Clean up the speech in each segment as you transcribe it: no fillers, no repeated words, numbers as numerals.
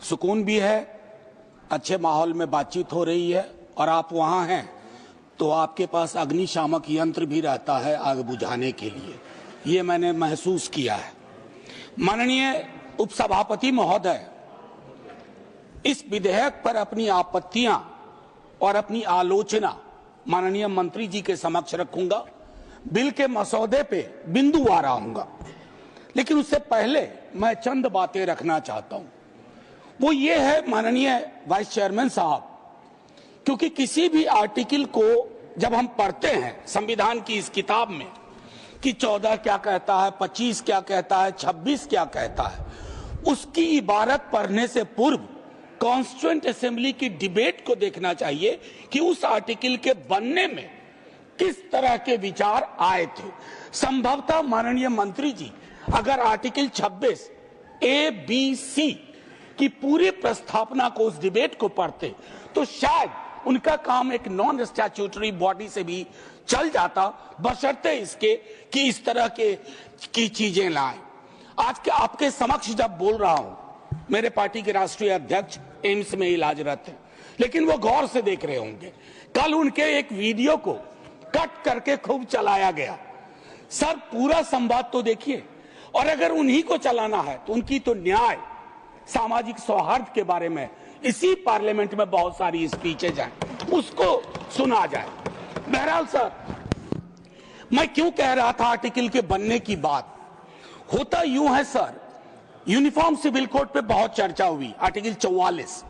सुकून भी है, अच्छे माहौल में बातचीत हो रही है और आप वहां हैं तो आपके पास अग्निशामक यंत्र भी रहता है आग बुझाने के लिए। ये मैंने महसूस किया है। माननीय उपसभापति महोदय, इस विधेयक पर अपनी आपत्तियां और अपनी आलोचना माननीय मंत्री जी के समक्ष रखूंगा। बिल के मसौदे पे बिंदुवार आऊंगा, लेकिन उससे पहले मैं चंद बातें रखना चाहता हूं। वो ये है माननीय वाइस चेयरमैन साहब, क्योंकि किसी भी आर्टिकल को जब हम पढ़ते हैं संविधान की इस किताब में कि 14 क्या कहता है, 25 क्या कहता है, 26 क्या कहता है, उसकी इबारत पढ़ने से पूर्व कॉन्स्टिट्यूएंट असेंबली की डिबेट को देखना चाहिए कि उस आर्टिकल के बनने में किस तरह के विचार आए थे। संभवतः माननीय मंत्री जी अगर आर्टिकल 26 ए बी सी की पूरी प्रस्तावना को, उस डिबेट को पढ़ते तो शायद उनका काम एक नॉन स्टैट्यूटरी बॉडी से भी चल जाता, बशर्ते इसके कि इस तरह की चीजें लाएं। आज के आपके समक्ष जब बोल रहा हूं, मेरे पार्टी के राष्ट्रीय अध्यक्ष एम्स में इलाजरत हैं, लेकिन वो गौर से देख रहे होंगे। कल उनके एक वीडियो को कट करके खूब चलाया गया। सर, पूरा संवाद तो देखिए, और अगर उन्हीं को चलाना है तो उनकी तो न्याय, सामाजिक सौहार्द के बारे में इसी पार्लियामेंट में बहुत सारी स्पीचेज हैं, उसको सुना जाए। बहरहाल सर, मैं क्यों कह रहा था आर्टिकल के बनने की बात, होता यूं है सर, यूनिफॉर्म सिविल कोड पे बहुत चर्चा हुई, आर्टिकल 44,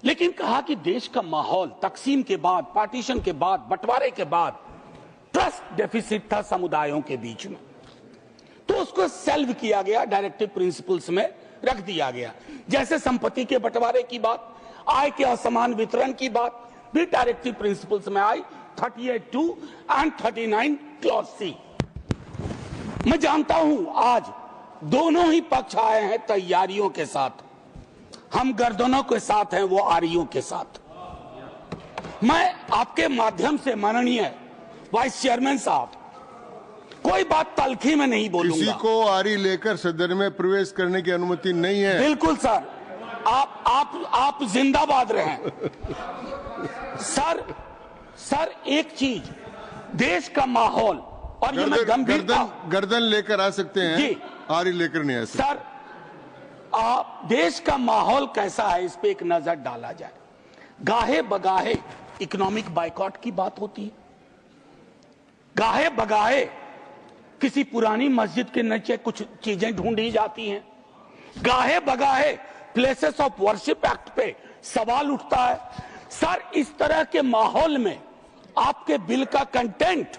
लेकिन कहा कि देश का माहौल तकसीम के बाद, पार्टीशन के बाद, बंटवारे के बाद ट्रस्ट डेफिसिट था समुदायों के बीच में, तो उसको सेल्व किया गया, डायरेक्टिव प्रिंसिपल्स में रख दिया गया। जैसे संपत्ति के बंटवारे की बात, आय के असमान वितरण की बात भी डायरेक्टिव प्रिंसिपल्स में आई, 38(2) एंड 39 क्लॉज सी। मैं जानता हूं आज दोनों ही पक्ष आए हैं तैयारियों के साथ, हम गर्दनों के साथ हैं, वो आरियों के साथ। मैं आपके माध्यम से माननीय वाइस चेयरमैन साहब, कोई बात तलखी में नहीं बोलूंगा। किसी को आरी लेकर सदन में प्रवेश करने की अनुमति नहीं है। बिल्कुल सर, आप जिंदाबाद रहें। सर एक चीज, देश का माहौल, और ये मैं गंभीरता, गर्दन लेकर आ सकते हैं जी, आरी लेकर नहीं आ सकते। सर, देश का माहौल कैसा है इस पे एक नजर डाला जाए। गाहे बगाहे इकोनॉमिक बाइकॉट की बात होती है, गाहे बगाहे किसी पुरानी मस्जिद के नीचे कुछ चीजें ढूंढी जाती हैं, गाहे बगाहे प्लेसेस ऑफ वर्शिप एक्ट पे सवाल उठता है। सर, इस तरह के माहौल में आपके बिल का कंटेंट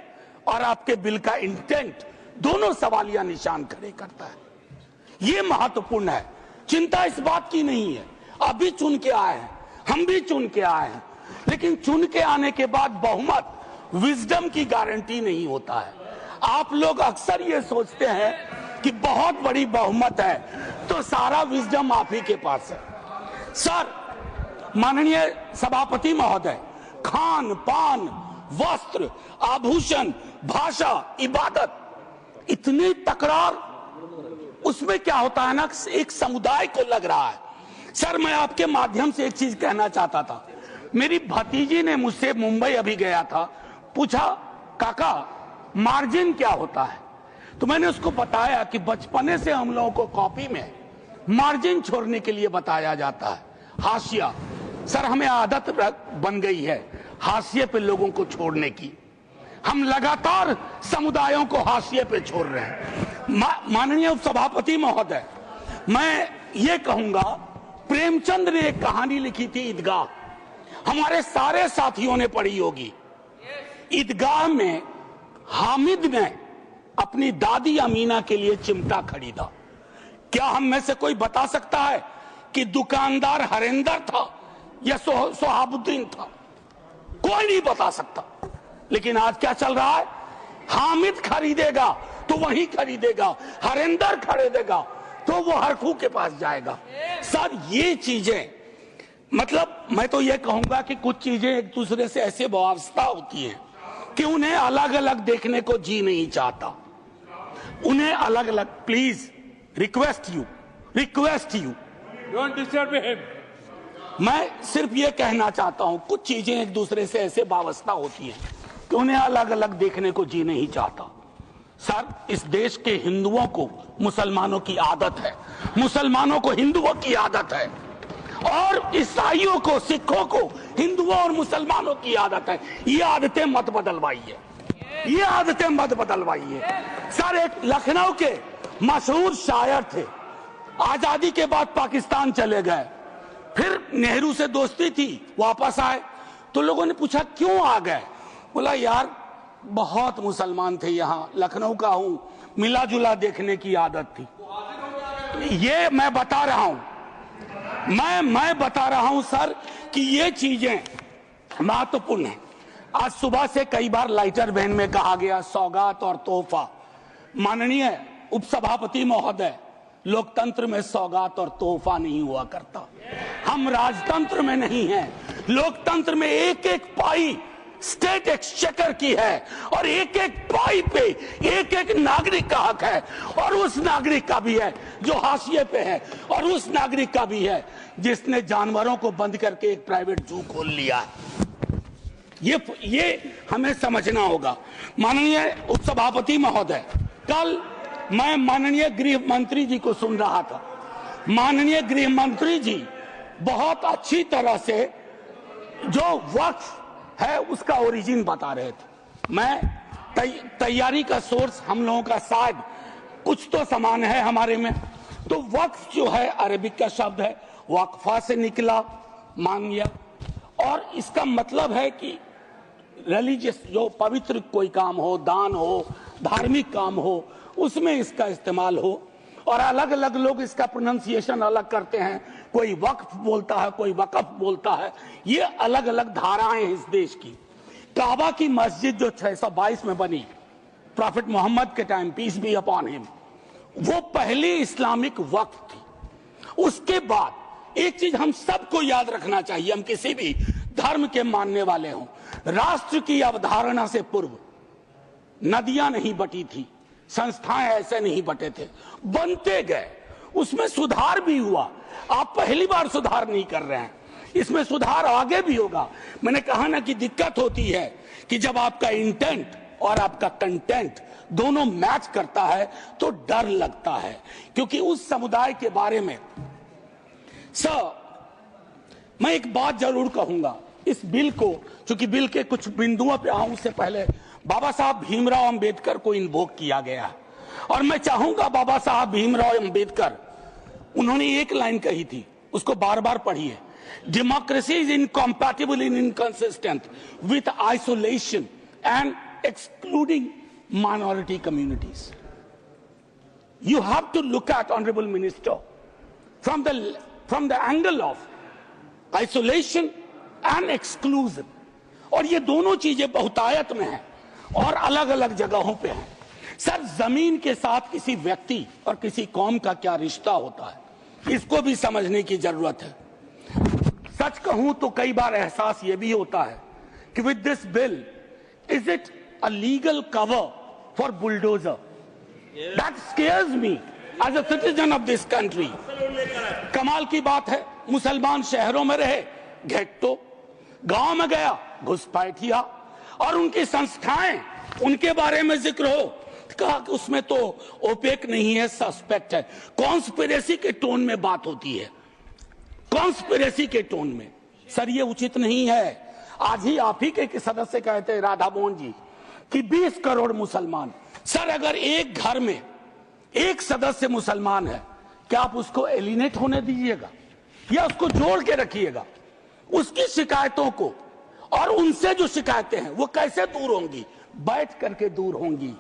और आपके बिल का इंटेंट दोनों सवालिया निशान खड़े करता है। ये महत्वपूर्ण है। चिंता इस बात की नहीं है, अभी चुन के आए हैं, हम भी चुन के आए हैं, लेकिन चुन के आने के बाद बहुमत विजडम की गारंटी नहीं होता है। आप लोग अक्सर ये सोचते हैं कि बहुत बड़ी बहुमत है तो सारा विजडम आप ही के पास है। सर, माननीय सभापति महोदय, खान पान, वस्त्र, आभूषण, भाषा, इबादत, इतनी तकरार, उसमें क्या होता है ना, एक समुदाय को लग रहा है। सर, मैं आपके माध्यम से एक चीज कहना चाहता था। मेरी भतीजी ने मुझसे, मुंबई अभी गया था, पूछा काका मार्जिन क्या होता है, तो मैंने उसको बताया कि बचपने से हम लोगों को कॉपी में मार्जिन छोड़ने के लिए बताया जाता है, हाशिया। सर, हमें आदत बन गई है हाशिए पे लोगों को छोड़ने की, हम लगातार समुदायों को हाशिए पे छोड़ रहे हैं। माननीय उपसभापति महोदय, मैं ये कहूंगा, प्रेमचंद ने एक कहानी लिखी थी ईदगाह, हमारे सारे साथियों ने पढ़ी होगी। ईदगाह में हामिद ने अपनी दादी अमीना के लिए चिमटा खरीदा। क्या हम में से कोई बता सकता है कि दुकानदार हरेंदर था या सोहाबुद्दीन था? कोई नहीं बता सकता। लेकिन आज क्या चल रहा है, हामिद खरीदेगा तो वही खरीदेगा, हरेंदर खरीदेगा तो वो हरखू के पास जाएगा। सर, ये चीजें, मतलब मैं तो ये कहूंगा कि कुछ चीजें एक दूसरे से ऐसे वाबस्ता होती हैं कि उन्हें अलग अलग देखने को जी नहीं चाहता, उन्हें अलग अलग। Please request you Don't disturb him. मैं सिर्फ ये कहना चाहता हूं, कुछ चीजें एक दूसरे से ऐसे वाबस्ता होती हैं कि उन्हें अलग अलग देखने को जी नहीं चाहता। सर, इस देश के हिंदुओं को मुसलमानों की आदत है, मुसलमानों को हिंदुओं की आदत है, और ईसाइयों को, सिखों को हिंदुओं और मुसलमानों की आदत है। ये आदतें मत बदलवाइए, ये आदतें मत बदलवाइए। सर, एक लखनऊ के मशहूर शायर थे, आजादी के बाद पाकिस्तान चले गए, फिर नेहरू से दोस्ती थी, वापस आए तो लोगों ने पूछा क्यों आ गए? बोला यार बहुत मुसलमान थे यहाँ, लखनऊ का हूं, मिला जुला देखने की आदत थी। ये मैं बता रहा हूं, मैं बता रहा हूं सर कि ये चीजें महत्वपूर्ण है। आज सुबह से कई बार लाइटर वैन में कहा गया सौगात और तोहफा। माननीय उपसभापति महोदय, लोकतंत्र में सौगात और तोहफा नहीं हुआ करता। हम राजतंत्र में नहीं हैं, लोकतंत्र में एक एक पाई स्टेट एक्सचेकर की है, और एक एक पाई पे एक एक नागरिक का हक है, और उस नागरिक का भी है जो हाशिए पे है, और उस नागरिक का भी है जिसने जानवरों को बंद करके एक प्राइवेट जू खोल लिया है। ये हमें समझना होगा। माननीय उपसभापति महोदय, कल मैं माननीय गृह मंत्री जी को सुन रहा था। माननीय गृह मंत्री जी बहुत अच्छी तरह से जो वक्फ है उसका ओरिजिन बता रहे थे। मैं तैयारी का सोर्स हम लोगों का शायद कुछ तो समान है हमारे में। तो वक्फ जो है अरबिक का शब्द है, वक्फा से निकला, मान लिया, और इसका मतलब है कि रिलीजियस, जो पवित्र कोई काम हो, दान हो, धार्मिक काम हो, उसमें इसका इस्तेमाल हो। और अलग अलग लोग इसका प्रोनाउंसिएशन अलग करते हैं, कोई वक्फ बोलता है, कोई वकफ बोलता है। ये अलग अलग धाराएं हैं इस देश की। काबा की मस्जिद जो 622 में बनी प्रॉफिट मोहम्मद के time, peace be upon him, वो पहली इस्लामिक वक्फ थी। उसके बाद एक चीज हम सबको याद रखना चाहिए, हम किसी भी धर्म के मानने वाले हों, राष्ट्र की अवधारणा से पूर्व नदियां नहीं बटी थी, संस्थाएं ऐसे नहीं बटे थे, बनते गए, उसमें सुधार भी हुआ। आप पहली बार सुधार नहीं कर रहे हैं, इसमें सुधार आगे भी होगा। मैंने कहा ना कि दिक्कत होती है कि जब आपका इंटेंट और आपका कंटेंट दोनों मैच करता है तो डर लगता है, क्योंकि उस समुदाय के बारे में सर मैं एक बात जरूर कहूंगा। इस बिल को, चूंकि बिल के कुछ बिंदुओं पे आऊं उससे पहले बाबा साहब भीमराव अंबेडकर को इन्वोक किया गया, और मैं चाहूंगा बाबा साहब भीमराव अंबेडकर, उन्होंने एक लाइन कही थी, उसको बार बार पढ़िए, democracy is incompatible in inconsistent with isolation and excluding minority communities. You have to look at honourable minister from the angle of isolation and exclusion, और ये दोनों चीजें बहुतायत में हैं और अलग अलग जगहों पे हैं। सर, जमीन के साथ किसी व्यक्ति और किसी कौम का क्या रिश्ता होता है, इसको भी समझने की जरूरत है। सच कहूं तो कई बार एहसास ये भी होता है कि with this bill is it a legal cover for bulldozer? That scares me as a citizen of this country. कमाल की बात है, मुसलमान शहरों में रहे, घेट्टो, गांव में गया घुसपैठिया, और उनकी संस्थाएं, उनके बारे में जिक्र हो, कहा कि उसमें तो ओपेक नहीं है, सस्पेक्ट है। कॉन्स्पिरेसी के टोन में बात होती है, कॉन्स्पिरेसी के टोन में। सर, ये उचित नहीं है। आज ही आप ही के सदस्य कहते हैं, राधा मोहन जी, कि 20 करोड़ मुसलमान। सर, अगर एक घर में एक सदस्य मुसलमान है, क्या आप उसको एलिनेट होने दीजिएगा या उसको जोड़ के रखिएगा? उसकी शिकायतों को और उनसे जो शिकायतें हैं वो कैसे दूर होंगी? बैठ करके दूर होंगी।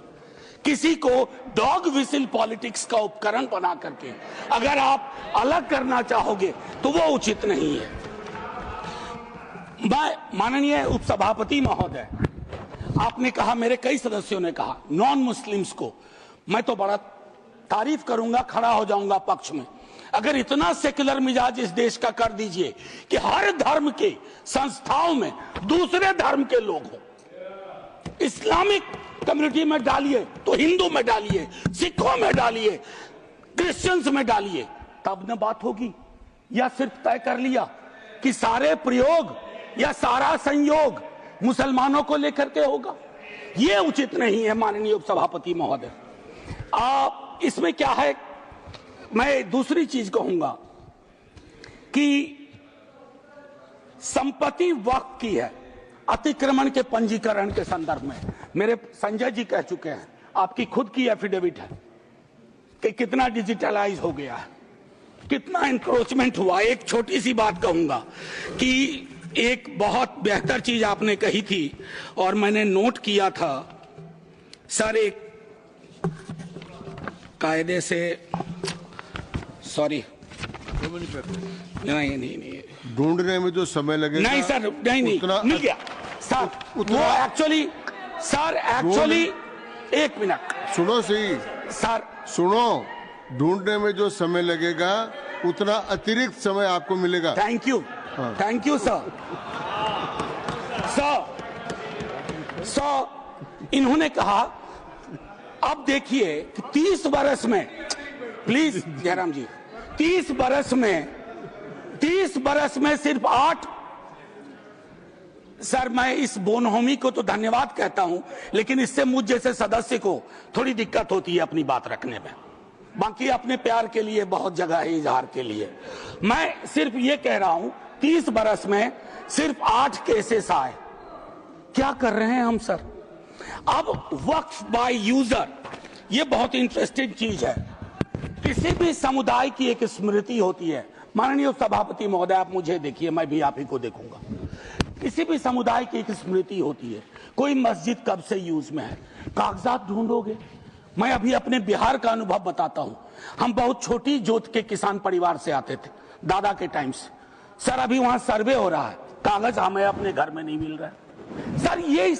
किसी को डॉग विसिल पॉलिटिक्स का उपकरण बना करके अगर आप अलग करना चाहोगे तो वो उचित नहीं है। मैं माननीय उपसभापति महोदय, आपने कहा, मेरे कई सदस्यों ने कहा, नॉन मुस्लिम्स को, मैं तो बड़ा तारीफ करूंगा, खड़ा हो जाऊंगा पक्ष में, अगर इतना सेक्युलर मिजाज इस देश का कर दीजिए कि हर धर्म के संस्थाओं में दूसरे धर्म के लोग हो। इस्लामिक कम्युनिटी में डालिए तो हिंदू में डालिए, सिखों में डालिए, क्रिश्चियंस में डालिए, तब न बात होगी। या सिर्फ तय कर लिया कि सारे प्रयोग या सारा संयोग मुसलमानों को लेकर के होगा? ये उचित नहीं है माननीय उपसभापति महोदय। इसमें क्या है, मैं दूसरी चीज कहूंगा कि संपत्ति वक्फ की है अतिक्रमण के पंजीकरण के संदर्भ में। मेरे संजय जी कह चुके हैं, आपकी खुद की एफिडेविट है कि कितना डिजिटलाइज हो गया है, कितना इंक्रोचमेंट हुआ। एक छोटी सी बात कहूंगा कि एक बहुत बेहतर चीज आपने कही थी और मैंने नोट किया था सर, एक कायदे से, सॉरी, नहीं ढूंढने में जो समय लगेगा, नहीं सर, नहीं मिल गया सर, वो एक्चुअली एक मिनट सुनो सही सर, सुनो, ढूंढने में जो समय लगेगा उतना अतिरिक्त समय आपको मिलेगा। Thank you sir. इन्होंने कहा, अब देखिए कि 30 बरस में, प्लीज जयराम जी, 30 बरस में सिर्फ 8, सर मैं इस बोनहोमी को तो धन्यवाद कहता हूं, लेकिन इससे मुझ जैसे सदस्य को थोड़ी दिक्कत होती है अपनी बात रखने में। बाकी अपने प्यार के लिए बहुत जगह है इजहार के लिए। मैं सिर्फ ये कह रहा हूं 30 बरस में सिर्फ 8 केसेस आए। क्या कर रहे हैं हम सर? अब वक्फ बाय यूजर, ये बहुत इंटरेस्टिंग चीज है। किसी भी समुदाय की एक स्मृति होती है। माननीय सभापति महोदय, आप मुझे देखिए, मैं भी आप ही को देखूंगा। किसी भी समुदाय की एक स्मृति होती है। कोई मस्जिद कब से यूज में है, कागजात ढूंढोगे। मैं अभी अपने बिहार का अनुभव बताता हूं। हम बहुत छोटी जोत के किसान परिवार से आते थे दादा के टाइम से। सर अभी वहां सर्वे हो रहा है, कागज हमें अपने घर में नहीं मिल रहा है सर। ये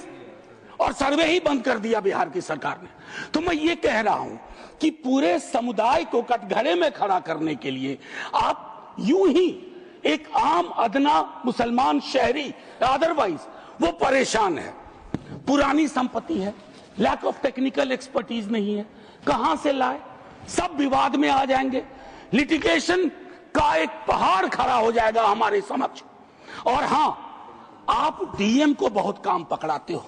और सर्वे ही बंद कर दिया बिहार की सरकार ने। तो मैं ये कह रहा हूं कि पूरे समुदाय को कटघरे में खड़ा करने के लिए आप यूं ही एक आम अदना मुसलमान शहरी, अदरवाइज वो परेशान है। पुरानी संपत्ति है, लैक ऑफ टेक्निकल एक्सपर्टीज नहीं है, कहां से लाए, सब विवाद में आ जाएंगे। लिटिगेशन का एक पहाड़ खड़ा हो जाएगा हमारे समक्ष। और हां, आप डीएम को बहुत काम पकड़ाते हो।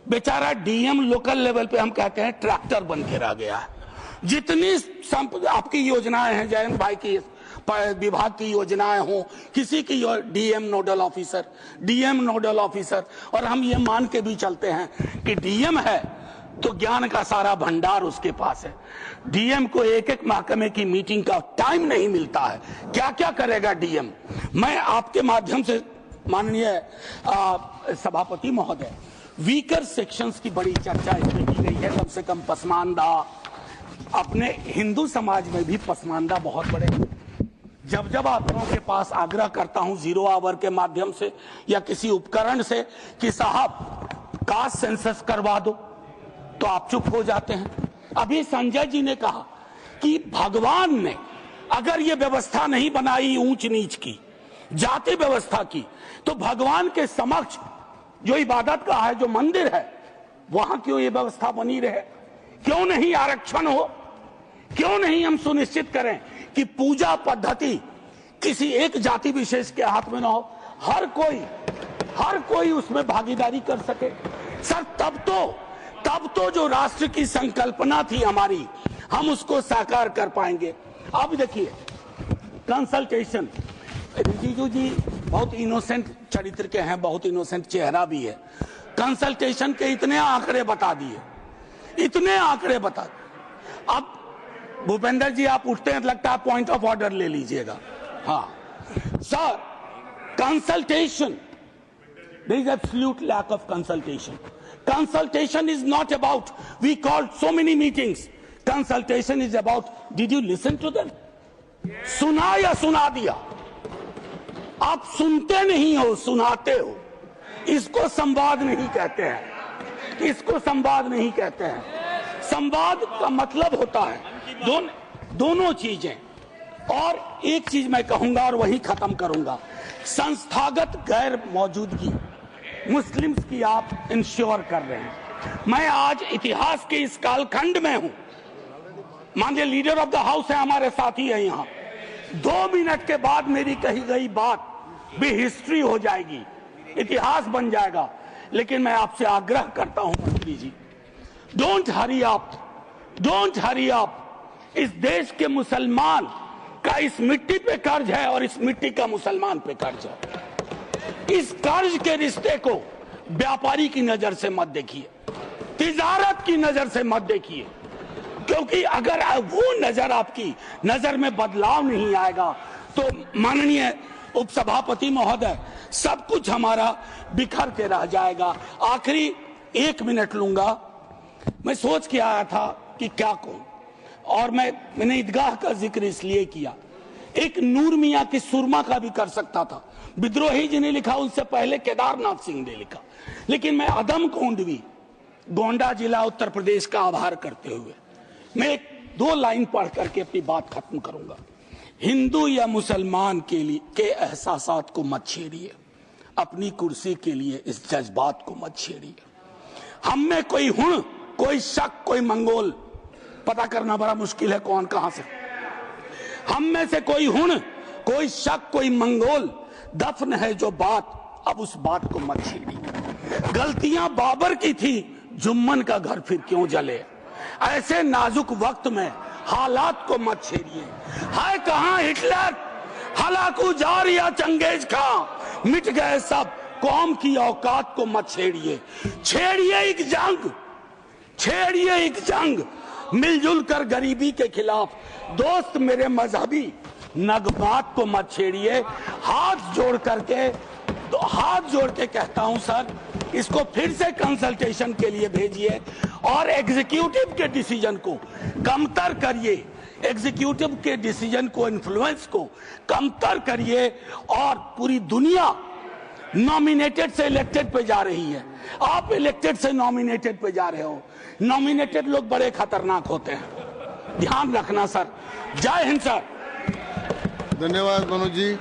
बेचारा डीएम लोकल लेवल पे हम कहते हैं ट्रैक्टर बन के रह गया है। जितनी आपकी योजनाएं हैं, जयंत भाई की विभाग की योजनाएं हो, किसी की डीएम नोडल ऑफिसर, और हम ये मान के भी चलते हैं कि डीएम है तो ज्ञान का सारा भंडार उसके पास है। डीएम को एक एक महकमे की मीटिंग का टाइम नहीं मिलता है। क्या क्या करेगा डीएम? मैं आपके माध्यम से माननीय सभापति महोदय, वीकर सेक्शंस की बड़ी चर्चा इसमें की गई है। कम से कम पसमानदा, अपने हिंदू समाज में भी पसमानदा बहुत बड़े। जब जब आप लोगों के पास आग्रह करता हूं 0 आवर के माध्यम से या किसी उपकरण से कि साहब कास्ट सेंसस करवा दो, तो आप चुप हो जाते हैं। अभी संजय जी ने कहा कि भगवान ने अगर ये व्यवस्था नहीं बनाई ऊंच नीच की, जाति व्यवस्था की, तो भगवान के समक्ष जो इबादत का है, जो मंदिर है, वहां क्यों ये व्यवस्था बनी रहे? क्यों नहीं आरक्षण हो? क्यों नहीं हम सुनिश्चित करें कि पूजा पद्धति किसी एक जाति विशेष के हाथ में ना हो, हर कोई उसमें भागीदारी कर सके? सर तब तो जो राष्ट्र की संकल्पना थी हमारी, हम उसको साकार कर पाएंगे। अब देखिए कंसल्टेशन, रिजिजू जी बहुत इनोसेंट चरित्र के हैं, बहुत इनोसेंट चेहरा भी है। कंसल्टेशन के इतने आंकड़े बता दिए। अब भूपेंद्र जी आप उठते हैं, लगता है पॉइंट ऑफ ऑर्डर ले लीजिएगा। हाँ sir, consultation, there is absolute lack of consultation. Consultation is not about we called so many meetings. Consultation is about did you listen to them? सुना या सुना दिया? आप सुनते नहीं हो, सुनाते हो। इसको संवाद नहीं कहते हैं। संवाद का मतलब होता है दोनों चीजें। और एक चीज मैं कहूंगा और वही खत्म करूंगा, संस्थागत गैर मौजूदगी मुस्लिम्स की आप इंश्योर कर रहे हैं। मैं आज इतिहास के इस कालखंड में हूं, माननीय लीडर ऑफ द हाउस है, हमारे साथी है यहाँ। 2 मिनट के बाद मेरी कही गई बात भी हिस्ट्री हो जाएगी, इतिहास बन जाएगा। लेकिन मैं आपसे आग्रह करता हूं मंत्री जी, don't hurry up, don't hurry up. इस देश के मुसलमान का इस मिट्टी पे कर्ज है और इस मिट्टी का मुसलमान पे कर्ज है। इस कर्ज के रिश्ते को व्यापारी की नजर से मत देखिए, तिजारत की नजर से मत देखिए, क्योंकि अगर वो नजर आपकी नजर में बदलाव नहीं आएगा तो माननीय उपसभापति महोदय, सब कुछ हमारा बिखर के रह जाएगा। आखिरी 1 मिनट लूंगा। मैं सोच के आया था कि क्या कहूं, और मैंने ईदगाह का जिक्र इसलिए किया। एक नूर मियां की सुरमा का भी कर सकता था, विद्रोही जी ने लिखा, उनसे पहले केदारनाथ सिंह ने लिखा। लेकिन मैं अदम कोंडवी, गोंडा जिला उत्तर प्रदेश का आभार करते हुए मैं 2 लाइन पढ़ करके अपनी बात खत्म करूंगा। हिंदू या मुसलमान के एहसासात को मत छेड़िए, अपनी कुर्सी के लिए इस जज्बात को मत छेड़िए। हम में कोई हुण, कोई शक, कोई मंगोल, पता करना बड़ा मुश्किल है कौन कहां से। हम में से कोई हुण, कोई शक, कोई मंगोल, दफन है जो बात, अब उस बात को मत छेड़िए। गलतियां बाबर की थी, जुम्मन का घर फिर क्यों जले। ऐसे नाजुक वक्त में हालात को मत छेड़िए। है कहां हिटलर, हलाकू जार या चंगेज खां, मिट गए सब, कौम की औकात को मत छेड़िए। छेड़िए एक जंग, छेड़िए एक जंग, मिलजुल कर गरीबी के खिलाफ। दोस्त मेरे मजहबी नगमात को मत छेड़िए। हाथ जोड़ के कहता हूं सर, इसको फिर से कंसल्टेशन के लिए भेजिए और एग्जीक्यूटिव के डिसीजन को कमतर करिए, एग्जीक्यूटिव के डिसीजन को, इन्फ्लुएंस को कमतर करिए। और पूरी दुनिया नॉमिनेटेड से इलेक्टेड पे जा रही है, आप इलेक्टेड से नॉमिनेटेड पे जा रहे हो। नॉमिनेटेड लोग बड़े खतरनाक होते हैं, ध्यान रखना सर। जय हिंद सर। धन्यवाद मनोज जी।